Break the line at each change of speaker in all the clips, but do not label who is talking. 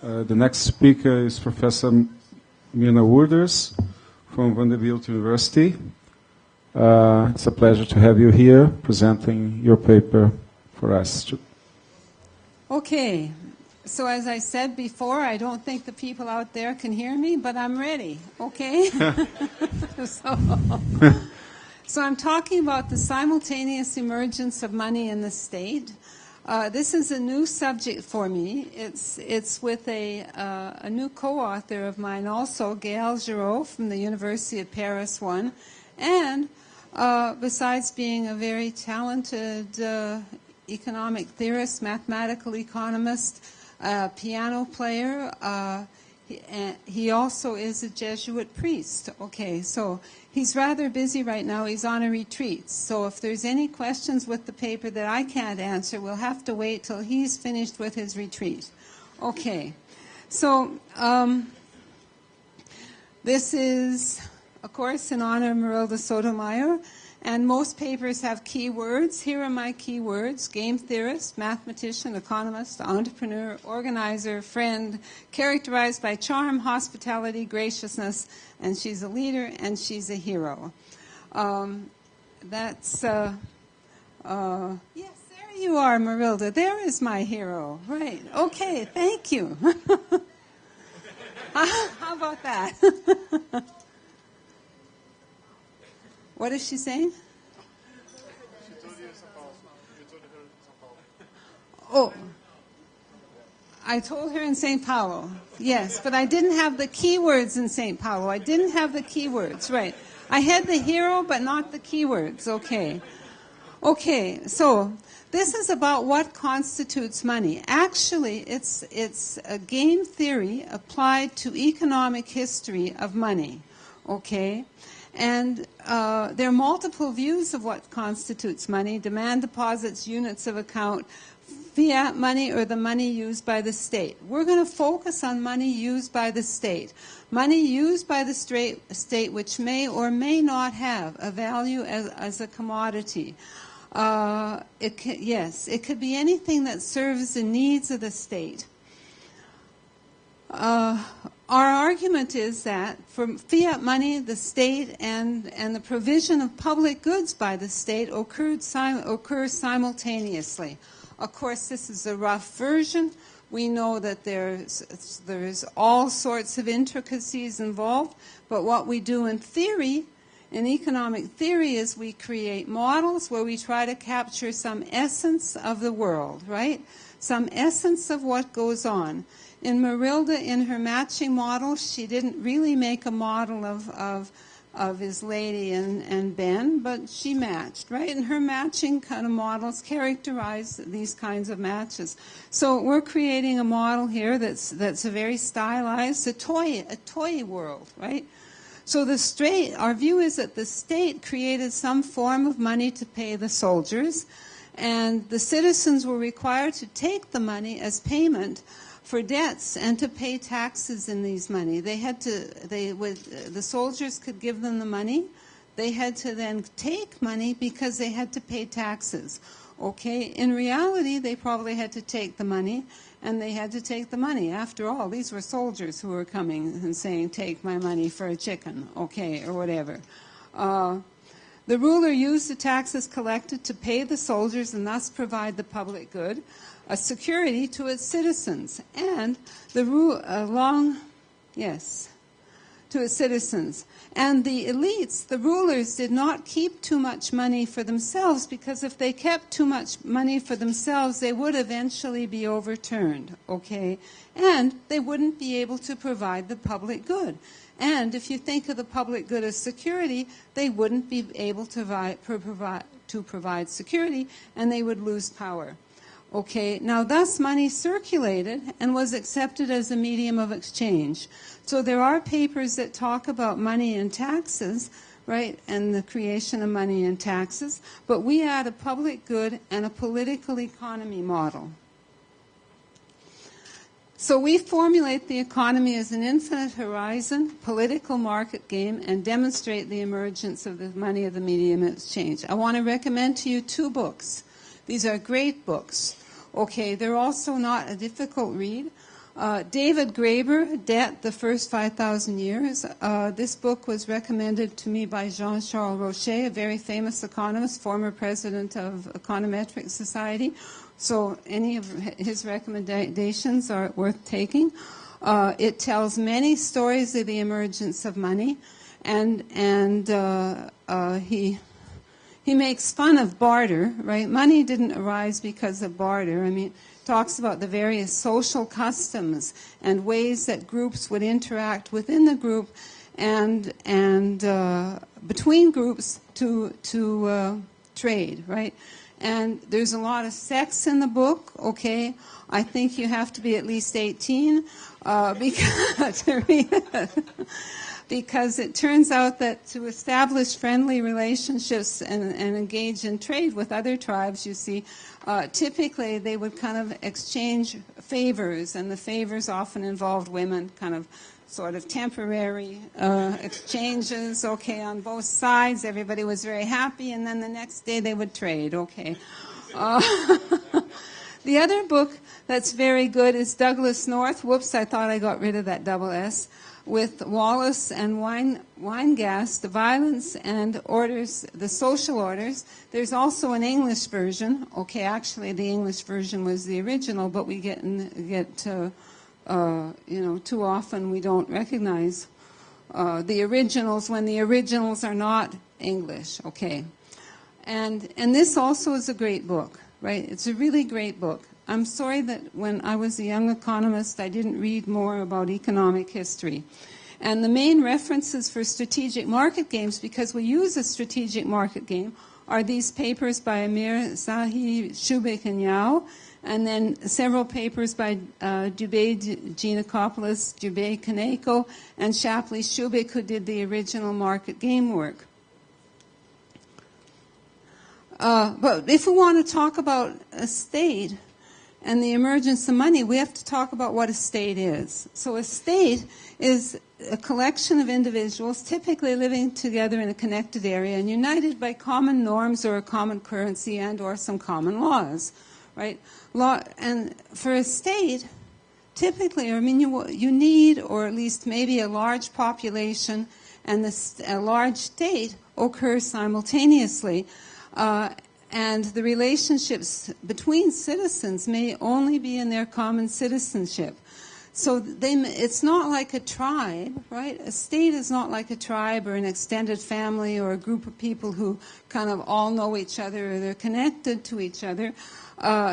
The next speaker is Professor Myrna Wooders from Vanderbit University. It's a pleasure to have you here presenting your paper for us.
Okay, so as I said before, I don't think the people out there can hear me, but I'm ready, okay? So I'm talking about the simultaneous emergence of money in the state. This is a new subject for me. It's with a new co-author of mine also, Gaël Giraud from the University of Perez one. And besides being a very talented economic theorist, mathematical economist, piano player, he also is a Jesuit priest. Okay, so he's rather busy right now. He's on a retreat. So if there's any questions with the paper that I can't answer, we'll have to wait till he's finished with his retreat. Okay, so this is, of course, in honor of Marilda Sotomayor. And most papers have keywords. Here are my keywords: game theorist, mathematician, economist, entrepreneur, organizer, friend, characterized by charm, hospitality, graciousness, and she's a leader and she's a hero. Yes, there you are, Marilda. There is my hero. Right. Okay, thank you. How about that? What is she saying? Oh, I told her in St. Paulo. Yes, but I didn't have the keywords in St. Paulo. I didn't have the keywords, right. I had the hero, but not the keywords. Okay. Okay, so this is about what constitutes money. Actually, it's a game theory applied to economic history of money. Okay? And there are multiple views of what constitutes money: demand deposits, units of account, fiat money, or the money used by the state. We're going to focus on money used by the state. Money used by the state which may or may not have a value as a commodity. It could be anything that serves the needs of the state. Our argument is that for fiat money, the state and the provision of public goods by the state occurs simultaneously. Of course, this is a rough version. We know that there's all sorts of intricacies involved, but what we do in theory, in economic theory, is we create models where we try to capture some essence of the world, right? Some essence of what goes on. In Marilda, in her matching model, she didn't really make a model of his lady and Ben, but she matched, right? And her matching kind of models characterize these kinds of matches. So we're creating a model here that's a very stylized, a toy world, right? So our view is that the state created some form of money to pay the soldiers, and the citizens were required to take the money as payment for debts and to pay taxes in these money. The soldiers could give them the money. They had to then take money because they had to pay taxes. Okay, in reality, they probably had to take the money, and they had to take the money. After all, these were soldiers who were coming and saying, "Take my money for a chicken," okay, or whatever. The ruler used the taxes collected to pay the soldiers and thus provide the public good, a security to its citizens, and to its citizens. And the elites, the rulers, did not keep too much money for themselves, because if they kept too much money for themselves, they would eventually be overturned, okay? And they wouldn't be able to provide the public good. And if you think of the public good as security, they wouldn't be able to provide security, and they would lose power. Okay, now thus money circulated and was accepted as a medium of exchange. So there are papers that talk about money and taxes, right, and the creation of money and taxes, but we add a public good and a political economy model. So we formulate the economy as an infinite horizon, political market game, and demonstrate the emergence of the money of the medium of exchange. I want to recommend to you 2 books. These are great books. Okay, they're also not a difficult read. David Graeber, Debt, the First 5,000 Years. This book was recommended to me by Jean-Charles Rocher, a very famous economist, former president of Econometric Society. So any of his recommendations are worth taking. It tells many stories of the emergence of money, and he makes fun of barter, right? Money didn't arise because of barter. I mean, talks about the various social customs and ways that groups would interact within the group and between groups to trade, right? And there's a lot of sex in the book, okay? I think you have to be at least 18 because to read it. Because it turns out that to establish friendly relationships and engage in trade with other tribes, you see, typically they would kind of exchange favors, and the favors often involved women, kind of sort of temporary exchanges, okay, on both sides. Everybody was very happy, and then the next day they would trade, okay. The other book that's very good is Douglas North. Whoops, I thought I got rid of that double S. With Wallace and Weingast, The Violence and Orders, the Social Orders. There's also an English version. Okay, actually the English version was the original, but we too often we don't recognize the originals when the originals are not English. Okay, and this also is a great book, right? It's a really great book. I'm sorry that when I was a young economist, I didn't read more about economic history. And the main references for strategic market games, because we use a strategic market game, are these papers by Amir Sahi, Shubik, and Yao, and then several papers by Dubé Giannakopoulos, Dubé Kaneko, and Shapley Shubik, who did the original market game work. But if we want to talk about a state and the emergence of money, we have to talk about what a state is. So a state is a collection of individuals typically living together in a connected area and united by common norms or a common currency and or some common laws, right? And for a state, typically, I mean, you need, or at least maybe a large population and a large state occur simultaneously. And the relationships between citizens may only be in their common citizenship. So it's not like a tribe, right? A state is not like a tribe or an extended family or a group of people who kind of all know each other or they're connected to each other.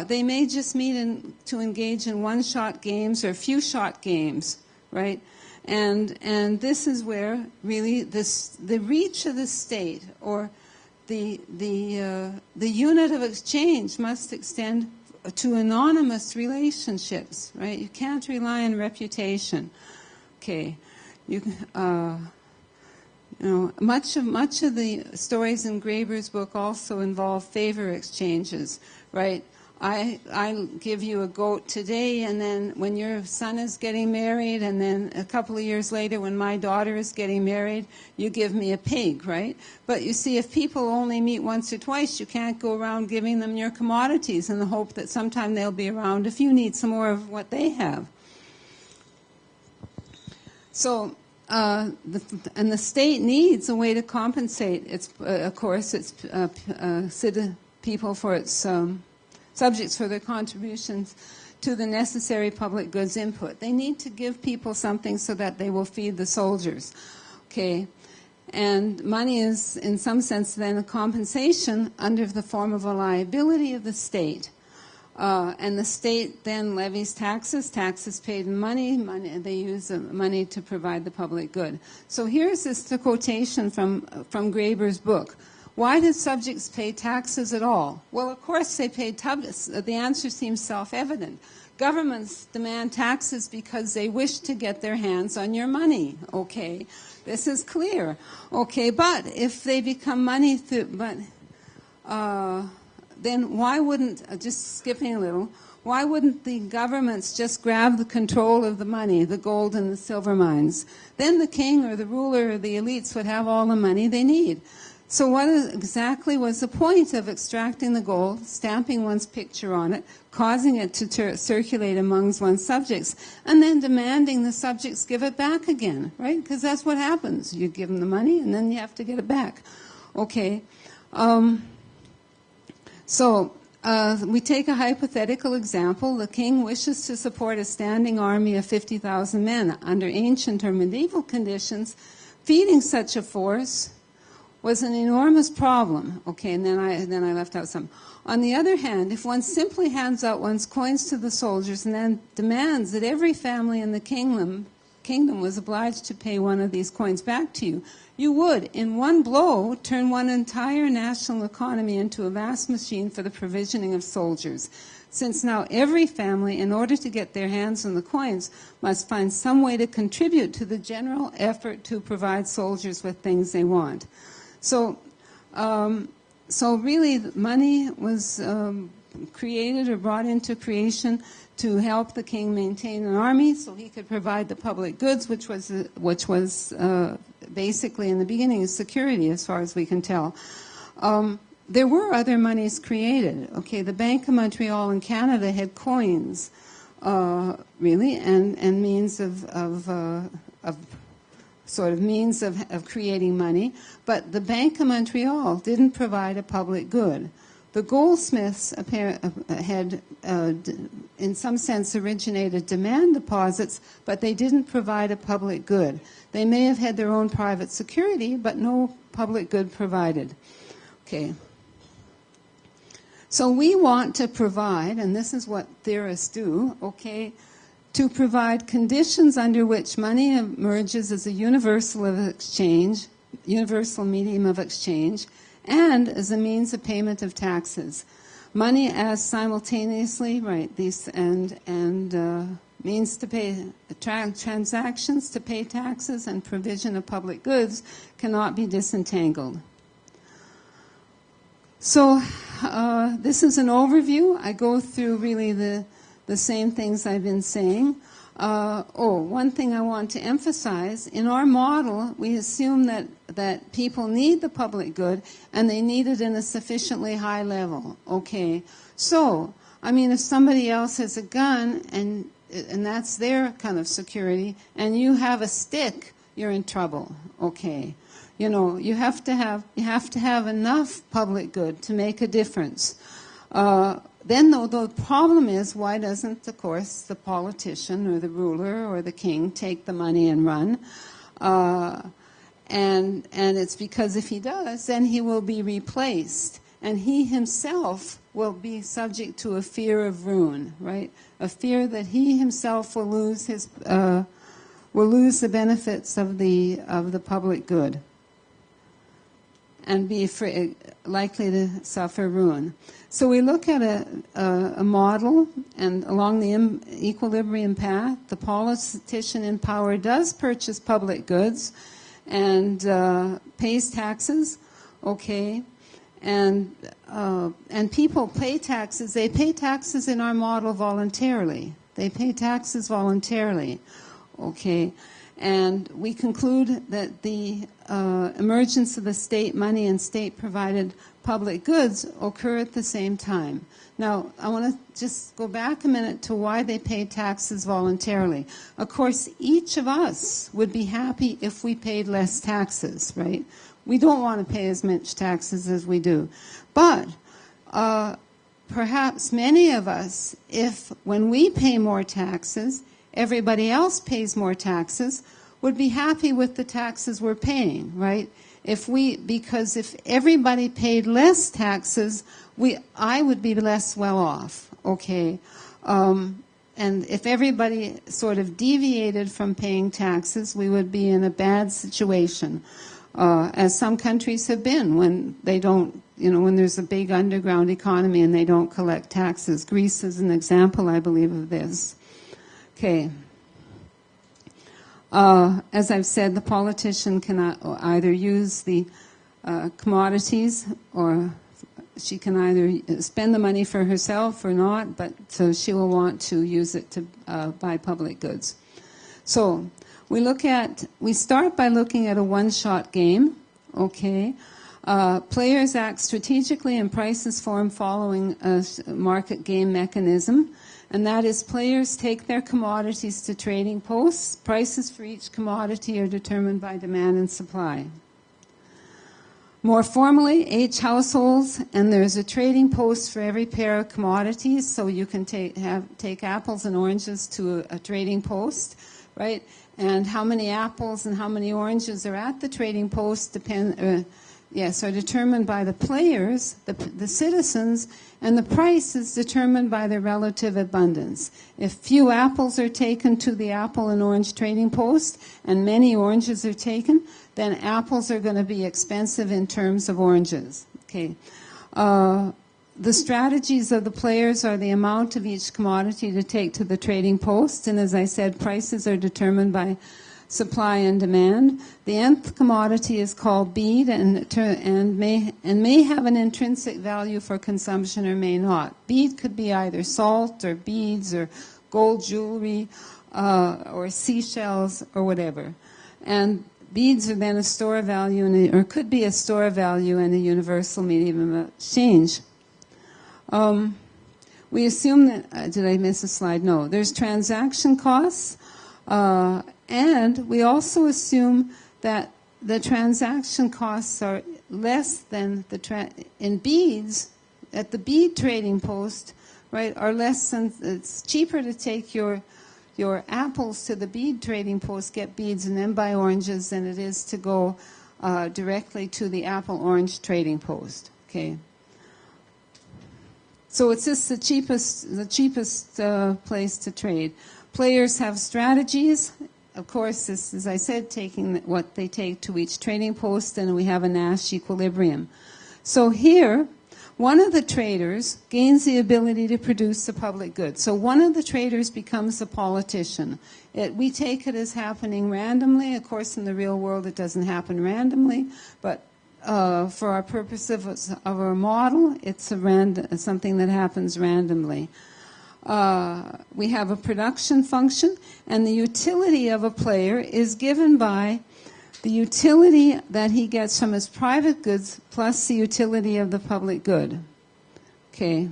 They may just meet to engage in one-shot games or few-shot games, right? And this is where really the reach of the state or the unit of exchange must extend to anonymous relationships, right? You can't rely on reputation. Okay, much of the stories in Graeber's book also involve favor exchanges, right? I give you a goat today, and then when your son is getting married, and then a couple of years later when my daughter is getting married, you give me a pig, right? But you see, if people only meet once or twice, you can't go around giving them your commodities in the hope that sometime they'll be around if you need some more of what they have. So, the state needs a way to compensate its, of course, its people for its subjects for their contributions to the necessary public goods input. They need to give people something so that they will feed the soldiers. Okay, and money is, in some sense, then a compensation under the form of a liability of the state. And the state then levies taxes paid in money, they use money to provide the public good. So here's the quotation from Graeber's book. Why did subjects pay taxes at all? Well, of course they paid taxes. The answer seems self-evident. Governments demand taxes because they wish to get their hands on your money. Okay, this is clear. Okay, but if they become money then why wouldn't, just skipping a little, why wouldn't the governments just grab the control of the money, the gold and the silver mines? Then the king or the ruler or the elites would have all the money they need. So what exactly was the point of extracting the gold, stamping one's picture on it, causing it to circulate amongst one's subjects, and then demanding the subjects give it back again, right? Because that's what happens. You give them the money, and then you have to get it back. Okay. We take a hypothetical example. The king wishes to support a standing army of 50,000 men. Under ancient or medieval conditions, feeding such a force was an enormous problem. Okay, and then I left out some. On the other hand, if one simply hands out one's coins to the soldiers and then demands that every family in the kingdom was obliged to pay one of these coins back to you, you would, in one blow, turn one entire national economy into a vast machine for the provisioning of soldiers. Since now every family, in order to get their hands on the coins, must find some way to contribute to the general effort to provide soldiers with things they want. So really, money was created or brought into creation to help the king maintain an army, so he could provide the public goods, which was basically in the beginning security, as far as we can tell. There were other monies created. Okay, the Bank of Montreal in Canada had coins, really, and means of creating money, but the Bank of Montreal didn't provide a public good. The goldsmiths had, in some sense, originated demand deposits, but they didn't provide a public good. They may have had their own private security, but no public good provided. Okay. So we want to provide, and this is what theorists do, okay, to provide conditions under which money emerges as a universal medium of exchange, and as a means of payment of taxes. Money as simultaneously, right, means to pay transactions to pay taxes and provision of public goods cannot be disentangled. So this is an overview. I go through really the same things I've been saying. One thing I want to emphasize, in our model, we assume that people need the public good and they need it in a sufficiently high level. Okay, so, I mean, if somebody else has a gun and that's their kind of security, and you have a stick, you're in trouble. Okay, you know, you have to have enough public good to make a difference. Then, though, the problem is, why doesn't, of course, the politician or the ruler or the king take the money and run? And it's because if he does, then he will be replaced. And he himself will be subject to a fear of ruin, right? A fear that he himself will lose the benefits of the public good, and be likely to suffer ruin. So we look at a model, and along the equilibrium path, the politician in power does purchase public goods and pays taxes, okay, and people pay taxes. They pay taxes in our model voluntarily. They pay taxes voluntarily, okay. And we conclude that the emergence of the state money and state-provided public goods occur at the same time. Now, I want to just go back a minute to why they pay taxes voluntarily. Of course, each of us would be happy if we paid less taxes, right? We don't want to pay as much taxes as we do. But perhaps many of us, if when we pay more taxes, everybody else pays more taxes, would be happy with the taxes we're paying, right? Because if everybody paid less taxes, I would be less well off, okay? And if everybody sort of deviated from paying taxes, we would be in a bad situation, as some countries have been when they don't, when there's a big underground economy and they don't collect taxes. Greece is an example, I believe, of this. Okay. As I've said, the politician cannot either use the commodities, or she can either spend the money for herself or not, but so she will want to use it to buy public goods. So we start by looking at a one-shot game, okay? Players act strategically and prices form following a market game mechanism. And that is, players take their commodities to trading posts. Prices for each commodity are determined by demand and supply. More formally, each households, and there's a trading post for every pair of commodities, so you can take apples and oranges to a trading post, right? And how many apples and how many oranges are at the trading post are determined by the players, the citizens, and the price is determined by their relative abundance. If few apples are taken to the apple and orange trading post and many oranges are taken, then apples are going to be expensive in terms of oranges. Okay. The strategies of the players are the amount of each commodity to take to the trading post, and as I said, prices are determined by supply and demand. The nth commodity is called bead and may have an intrinsic value for consumption or may not. Bead could be either salt or beads or gold jewelry or seashells or whatever. And beads are then a store of value or could be a store of value and a universal medium of exchange. We assume that, did I miss a slide? No. There's transaction costs. And we also assume that the transaction costs are less than in beads, at the bead trading post, right, are less than, it's cheaper to take your apples to the bead trading post, get beads, and then buy oranges than it is to go directly to the apple-orange trading post, okay? So it's just the cheapest place to trade. Players have strategies. Of course, this, as I said, taking what they take to each trading post, and we have a Nash equilibrium. So here, one of the traders gains the ability to produce the public good. So one of the traders becomes a politician. We take it as happening randomly. Of course, in the real world, it doesn't happen randomly, but for our purpose of our model, it's something that happens randomly. We have a production function, and the utility of a player is given by the utility that he gets from his private goods plus the utility of the public good. Okay.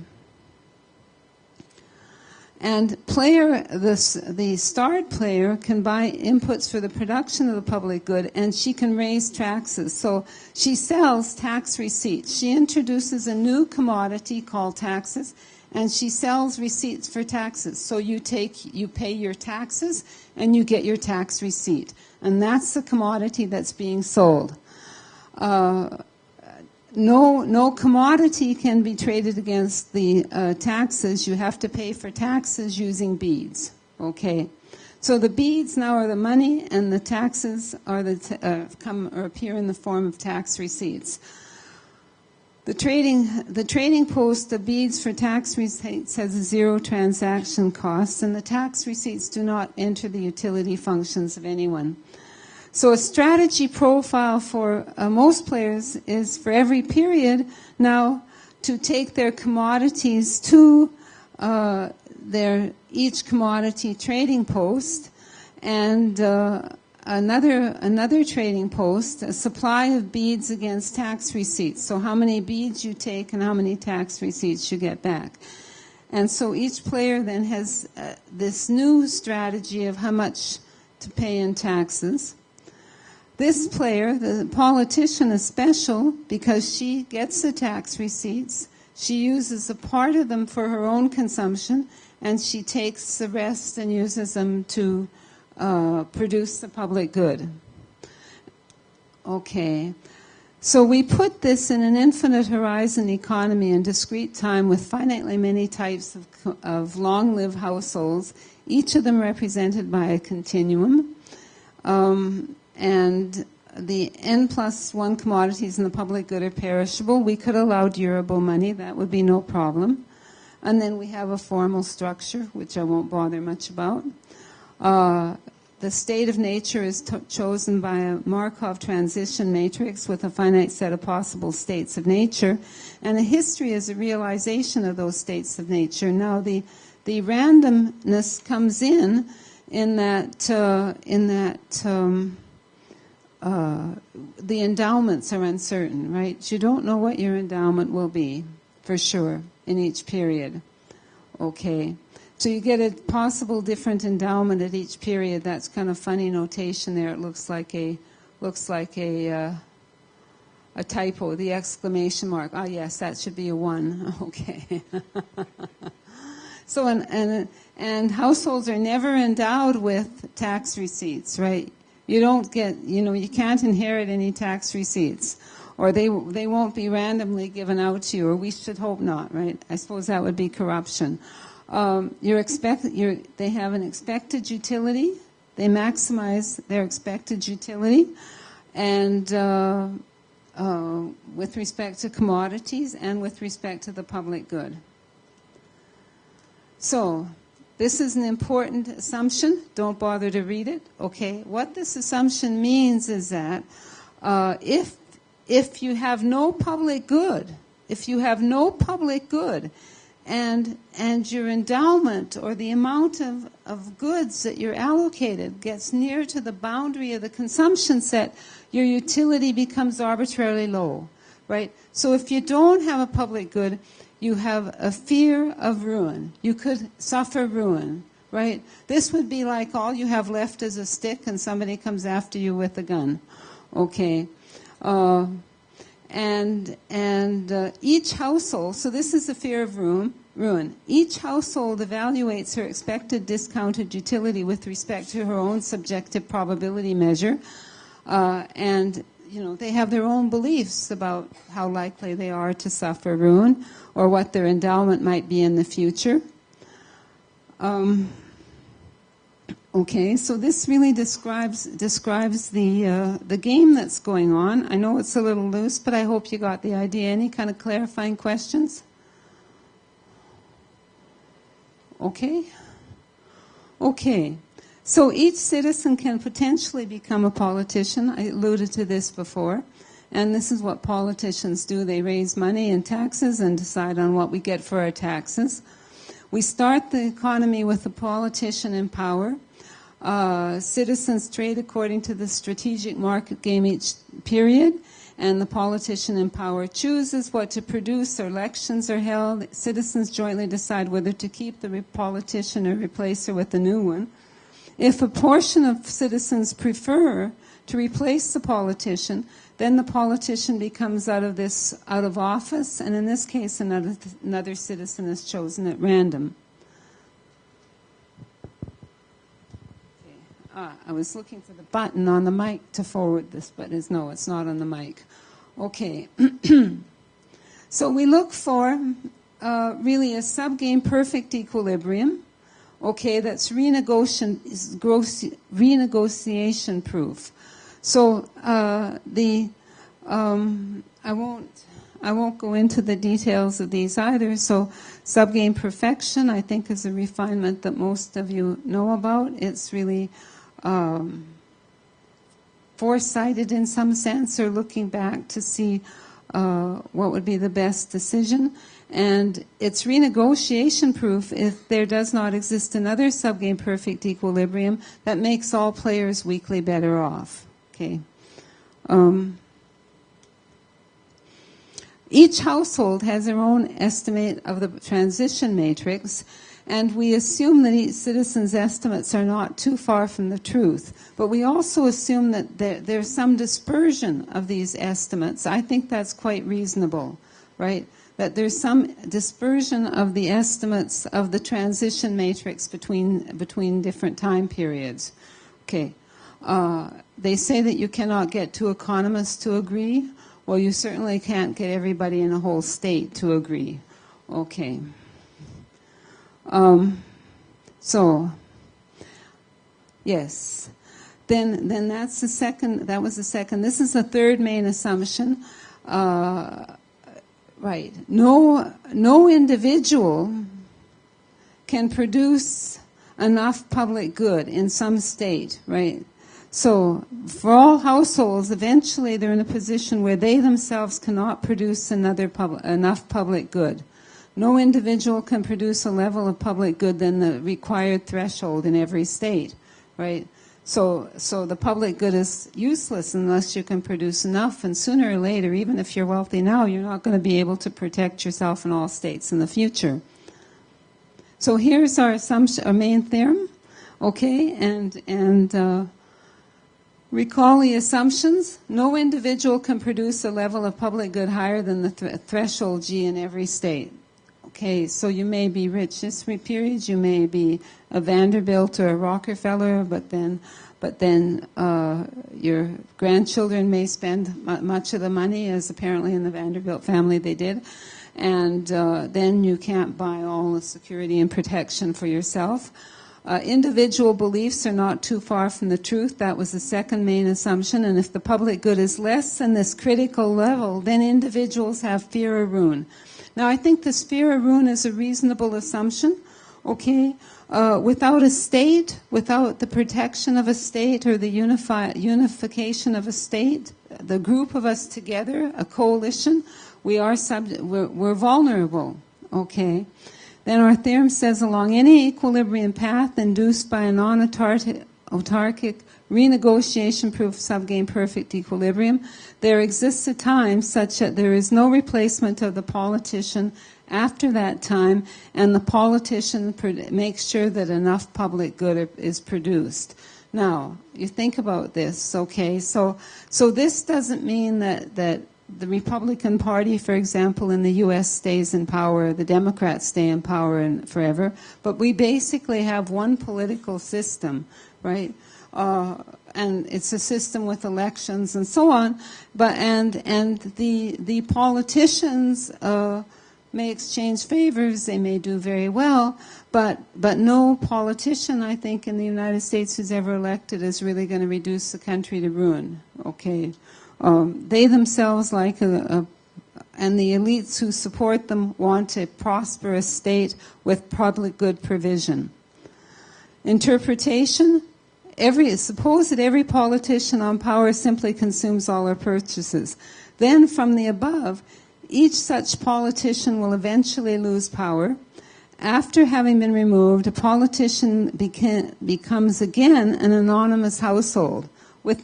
And the starred player can buy inputs for the production of the public good, and she can raise taxes. So she sells tax receipts. She introduces a new commodity called taxes, and she sells receipts for taxes. So you pay your taxes, and you get your tax receipt. And that's the commodity that's being sold. No commodity can be traded against the taxes. You have to pay for taxes using beads. Okay, so the beads now are the money, and the taxes are appear in the form of tax receipts. The trading post of beads for tax receipts has a zero transaction cost, and the tax receipts do not enter the utility functions of anyone. So a strategy profile for most players is for every period now to take their commodities to each commodity trading post, and another trading post, a supply of beads against tax receipts. So how many beads you take and how many tax receipts you get back. And so each player then has this new strategy of how much to pay in taxes. This player, the politician, is special because she gets the tax receipts, she uses a part of them for her own consumption, and she takes the rest and uses them to produce the public good. Okay, so we put this in an infinite horizon economy in discrete time with finitely many types of long-lived households, each of them represented by a continuum. And the N+1 commodities in the public good are perishable. We could allow durable money. That would be no problem. And then we have a formal structure, which I won't bother much about. The state of nature is chosen by a Markov transition matrix with a finite set of possible states of nature. And a history is a realization of those states of nature. Now, the randomness comes in that the endowments are uncertain, right? You don't know what your endowment will be, for sure, in each period. Okay. So you get a possible different endowment at each period. That's kind of funny notation there. It looks like a typo, the exclamation mark. Ah, yes, that should be a 1. Okay. So, and households are never endowed with tax receipts, right? You don't get, you can't inherit any tax receipts, or they won't be randomly given out to you, or we should hope not, right? I suppose that would be corruption. They have an expected utility. They maximize their expected utility, and with respect to commodities and with respect to the public good. So, this is an important assumption. Don't bother to read it. Okay. What this assumption means is that if you have no public good, and your endowment or the amount of goods that you're allocated gets near to the boundary of the consumption set, your utility becomes arbitrarily low, right? So if you don't have a public good, you have a fear of ruin. You could suffer ruin, right? This would be like all you have left is a stick and somebody comes after you with a gun, okay? Each household, so this is the fear of ruin. Each household evaluates her expected discounted utility with respect to her own subjective probability measure, and they have their own beliefs about how likely they are to suffer ruin or what their endowment might be in the future. Okay, so this really describes the game that's going on. I know it's a little loose, but I hope you got the idea. Any kind of clarifying questions? Okay. Okay. So each citizen can potentially become a politician. I alluded to this before. And this is what politicians do. They raise money and taxes and decide on what we get for our taxes. We start the economy with the politician in power. Citizens trade according to the strategic market game each period, and the politician in power chooses what to produce. Elections are held. Citizens jointly decide whether to keep the politician or replace her with a new one. If a portion of citizens prefer to replace the politician, then the politician becomes out of office, and in this case, another citizen is chosen at random. I was looking for the button on the mic to forward this, but no, it's not on the mic. Okay. So we look for really a subgame perfect equilibrium, okay, that's renegotiation proof. So I won't go into the details of these either. So subgame perfection, I think, is a refinement that most of you know about. It's really foresighted in some sense, or looking back to see what would be the best decision. And it's renegotiation proof if there does not exist another subgame perfect equilibrium that makes all players weakly better off. Okay. Each household has their own estimate of the transition matrix, and we assume that each citizen's estimates are not too far from the truth. But we also assume that there's some dispersion of these estimates. I think that's quite reasonable, right? That there's some dispersion of the estimates of the transition matrix between different time periods. Okay. They say that you cannot get two economists to agree. Well, you certainly can't get everybody in a whole state to agree. Okay. So, yes. Then that's the second. That was the second. This is the third main assumption. Right. No individual can produce enough public good in some state, right? So for all households, eventually they're in a position where they themselves cannot produce enough public good. No individual can produce a level of public good than the required threshold in every state, right? So the public good is useless unless you can produce enough, and sooner or later, even if you're wealthy now, you're not going to be able to protect yourself in all states in the future. So here's our assumption, our main theorem, okay, and recall the assumptions. No individual can produce a level of public good higher than the threshold G in every state. Okay, so you may be rich this period, you may be a Vanderbilt or a Rockefeller, but then your grandchildren may spend much of the money, as apparently in the Vanderbilt family they did, and then you can't buy all the security and protection for yourself. Individual beliefs are not too far from the truth. That was the second main assumption. And if the public good is less than this critical level, then individuals have fear or ruin. Now, I think this fear or ruin is a reasonable assumption. Okay, without a state, without the protection of a state or the unification of a state, the group of us together, a coalition, we're vulnerable. Okay. Then our theorem says along any equilibrium path induced by a non-autarkic renegotiation-proof subgame perfect equilibrium, there exists a time such that there is no replacement of the politician after that time, and the politician makes sure that enough public good is produced. Now, you think about this, okay? So this doesn't mean that the Republican Party, for example, in the U.S. stays in power, the Democrats stay in power forever, but we basically have one political system, right? And it's a system with elections and so on, but and the politicians may exchange favors, they may do very well, but no politician, I think, in the United States who's ever elected is really going to reduce the country to ruin, okay? They themselves and the elites who support them want a prosperous state with public good provision. Interpretation, suppose that every politician on power simply consumes all our purchases. Then from the above, each such politician will eventually lose power. After having been removed, a politician becomes again an anonymous household with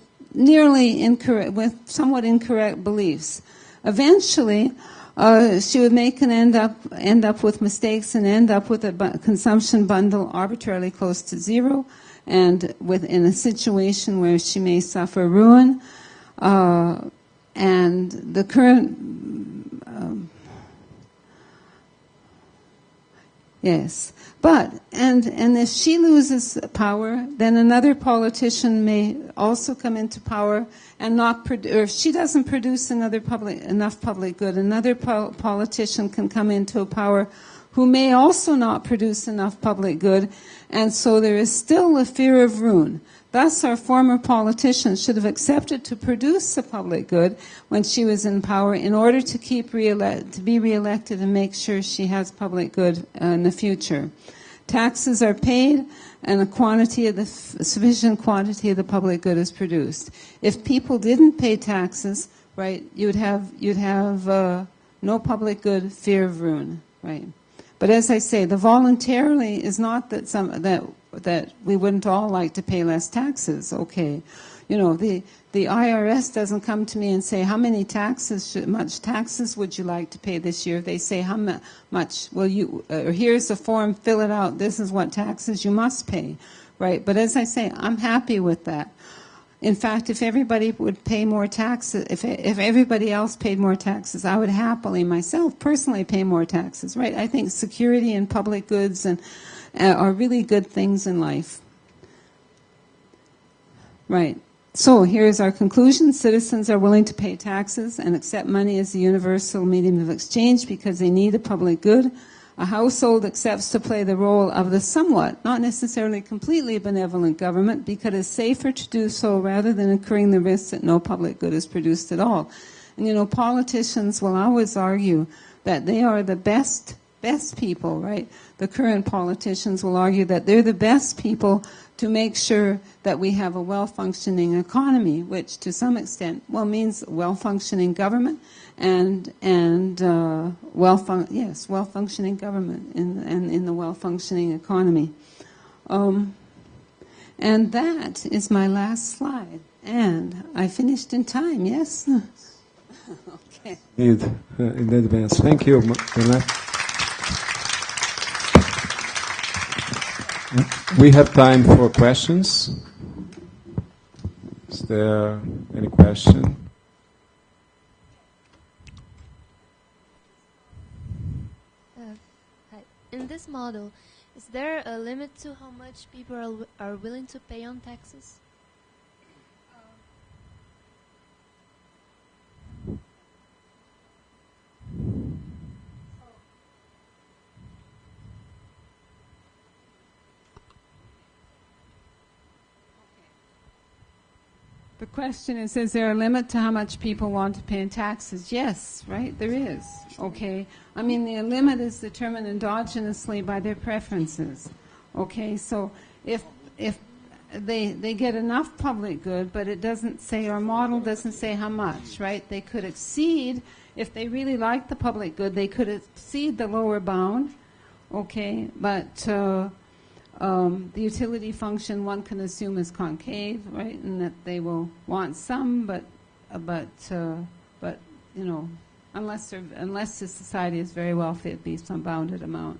somewhat incorrect beliefs. Eventually, she would end up with mistakes and end up with a consumption bundle arbitrarily close to zero, and in a situation where she may suffer ruin. And the current yes. But, and if she loses power, then another politician may also come into power and or if she doesn't produce enough public good, another politician can come into power who may also not produce enough public good, and so there is still a fear of ruin. Thus, our former politician should have accepted to produce the public good when she was in power in order to be reelected and make sure she has public good in the future. Taxes are paid, and sufficient quantity of the public good is produced. If people didn't pay taxes, right, you'd have no public good, fear of ruin, right? But as I say, the voluntarily is not that we wouldn't all like to pay less taxes. Okay, the IRS doesn't come to me and say how much taxes would you like to pay this year. They say how much. Well, here's a form, fill it out. This is what taxes you must pay, right? But as I say, I'm happy with that. In fact, if everybody would pay more taxes, if everybody else paid more taxes, I would happily myself personally pay more taxes, right? I think security and public goods are really good things in life. Right. So here's our conclusion. Citizens are willing to pay taxes and accept money as the universal medium of exchange because they need a public good. A household accepts to play the role of the somewhat, not necessarily completely benevolent government because it's safer to do so rather than incurring the risk that no public good is produced at all. And politicians will always argue that they are the best people, right? The current politicians will argue that they're the best people to make sure that we have a well-functioning economy, which to some extent, means well-functioning government and well-functioning government in the well-functioning economy. And that is my last slide. And I finished in time, yes? Okay.
In advance. Thank you, Myrna. We have time for questions. Is there any question?
Hi. In this model, is there a limit to how much people are willing to pay on taxes?
The question is there a limit to how much people want to pay in taxes? Yes, right, there is. Okay. I mean, the limit is determined endogenously by their preferences. Okay, so if they get enough public good, but it doesn't say, our model doesn't say how much, right? They could exceed, if they really like the public good, they could exceed the lower bound, okay, but the utility function one can assume is concave, right, and that they will want some, but you know, unless the society is very wealthy, it'd be some bounded amount.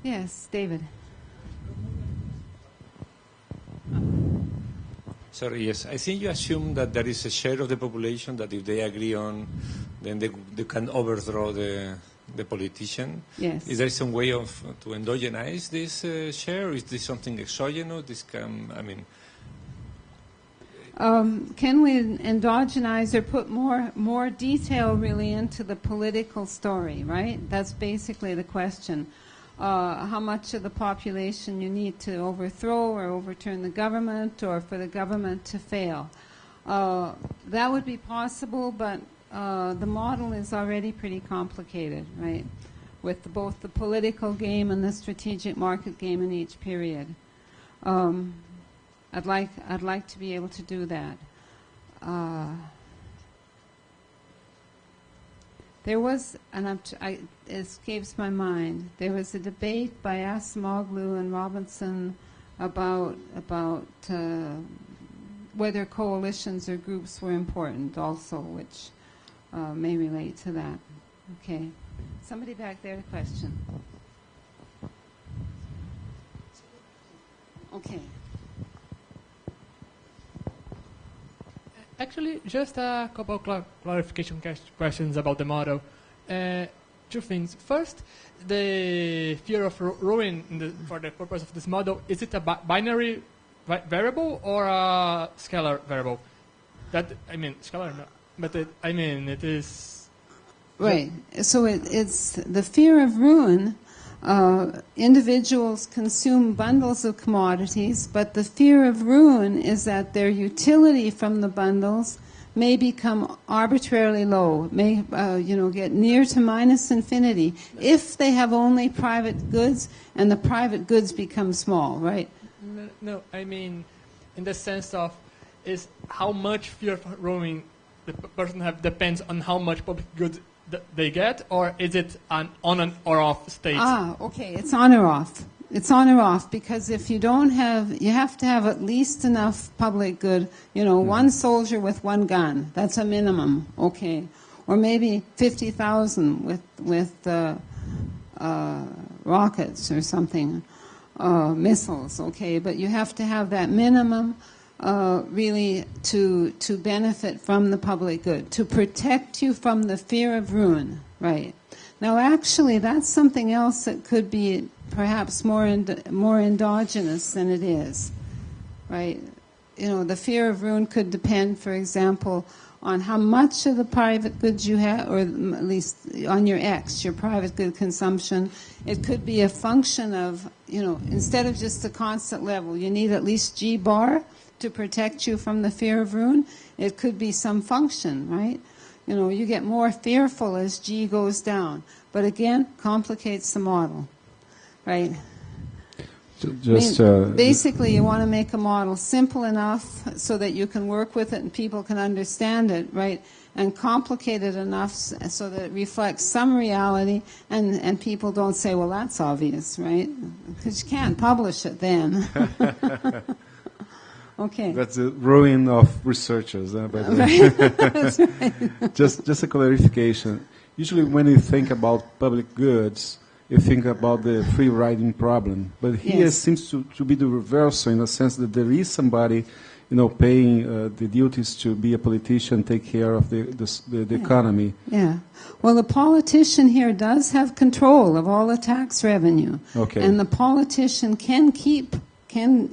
Yes, David.
Sorry, yes. I think you assume that there is a share of the population that if they agree on, then they can overthrow the politician.
Yes.
Is there some way to endogenize this share? Is this something exogenous? This can, I mean...
Can we endogenize or put more detail really into the political story, right? That's basically the question. How much of the population you need to overthrow or overturn the government, or for the government to fail. That would be possible, but the model is already pretty complicated, right? With both the political game and the strategic market game in each period. I'd like to be able to do that. There was, and it escapes my mind, there was a debate by Acemoglu and Robinson about whether coalitions or groups were important also, which may relate to that. Okay. Somebody back there, a question. Okay.
Actually, just a couple of clarification questions about the model. Two things. First, the fear of ruin for the purpose of this model, is it a binary variable or a scalar variable? That, I mean, scalar, no, but it is...
Right. So it's the fear of ruin. Individuals consume bundles of commodities, but the fear of ruin is that their utility from the bundles may become arbitrarily low, may get near to minus infinity if they have only private goods and the private goods become small, right?
No, I mean in the sense of is how much fear of ruin the person have depends on how much public goods they get, or is it an on or off state?
Okay, it's on or off. It's on or off, because if you don't have, you have to have at least enough public good, one soldier with one gun. That's a minimum, okay. Or maybe 50,000 with rockets or something, missiles, okay. But you have to have that minimum really to benefit from the public good, to protect you from the fear of ruin, right? Now, actually, that's something else that could be perhaps more endogenous than it is, right? The fear of ruin could depend, for example, on how much of the private goods you have, or at least on your X, your private good consumption. It could be a function of, instead of just a constant level, you need at least G bar to protect you from the fear of ruin. It could be some function, right? You get more fearful as G goes down. But again, complicates the model, right?
Just
basically, you want to make a model simple enough so that you can work with it and people can understand it, right? And complicated enough so that it reflects some reality and people don't say, well, that's obvious, right? Because you can't publish it then. Okay.
That's the ruin of researchers, by the way.
Right. That's right.
Just a clarification. Usually when you think about public goods, you think about the free riding problem. But here
Yes.
seems to be the reverse, in the sense that there is somebody, paying the duties to be a politician, take care of the economy.
Yeah. Well, the politician here does have control of all the tax revenue.
Okay.
And the politician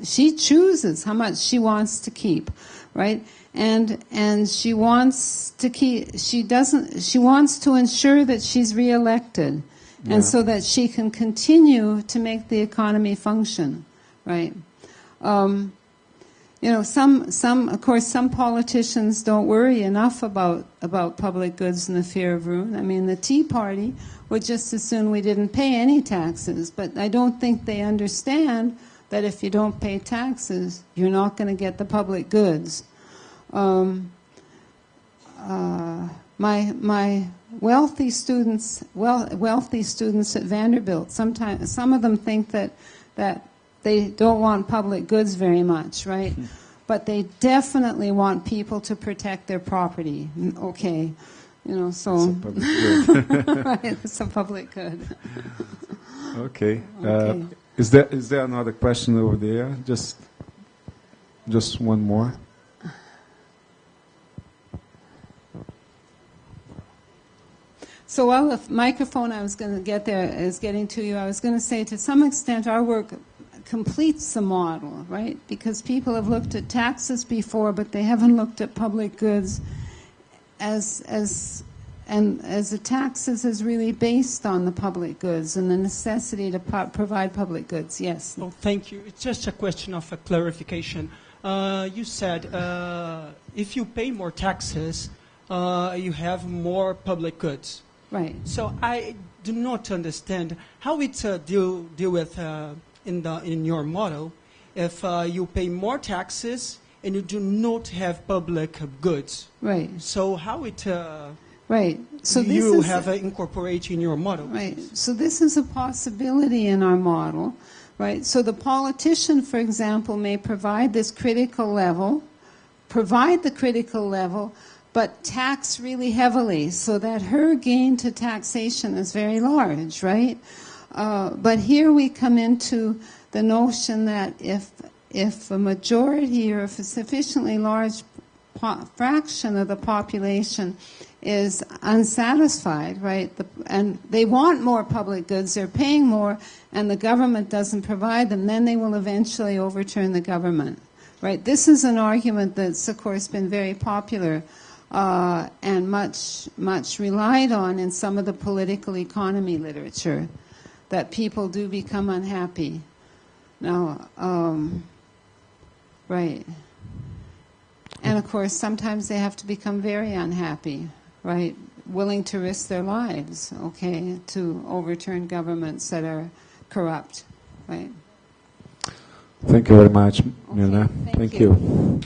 she chooses how much she wants to keep, right? And she wants to she wants to ensure that she's reelected.
Yeah.
And so that she can continue to make the economy function, right? Of course, some politicians don't worry enough about public goods and the fear of ruin. I mean, the Tea Party would just as soon we didn't pay any taxes, but I don't think they understand that if you don't pay taxes, you're not going to get the public goods. My wealthy students at Vanderbilt, sometimes some of them think that they don't want public goods very much, right? But they definitely want people to protect their property. Okay, so
It's a public good.
right, it's a public good.
Okay.
Okay.
Is there another question over there? Just one more.
So while the microphone I was going to get there is getting to you, I was going to say to some extent our work completes the model, right? Because people have looked at taxes before, but they haven't looked at public goods as the taxes is really based on the public goods and the necessity to provide public goods. Yes.
Oh, thank you. It's just a question of a clarification. You said if you pay more taxes, you have more public goods.
Right.
So I do not understand how it deal with in your model if you pay more taxes and you do not have public goods.
Right.
So how it
right. So this
you
is
have incorporate in your model?
Right. So this is a possibility in our model, right? So the politician, for example, may provide the critical level, but tax really heavily so that her gain to taxation is very large, right? But here we come into the notion that if a majority or if a sufficiently large fraction of the population is unsatisfied, right, and they want more public goods, they're paying more, and the government doesn't provide them, then they will eventually overturn the government, right? This is an argument that's, of course, been very popular and much relied on in some of the political economy literature, that people do become unhappy. Now, right. And of course, sometimes they have to become very unhappy, right? Willing to risk their lives, okay, to overturn governments that are corrupt, right?
Thank you very much, Myrna.
Okay, thank
Thank you.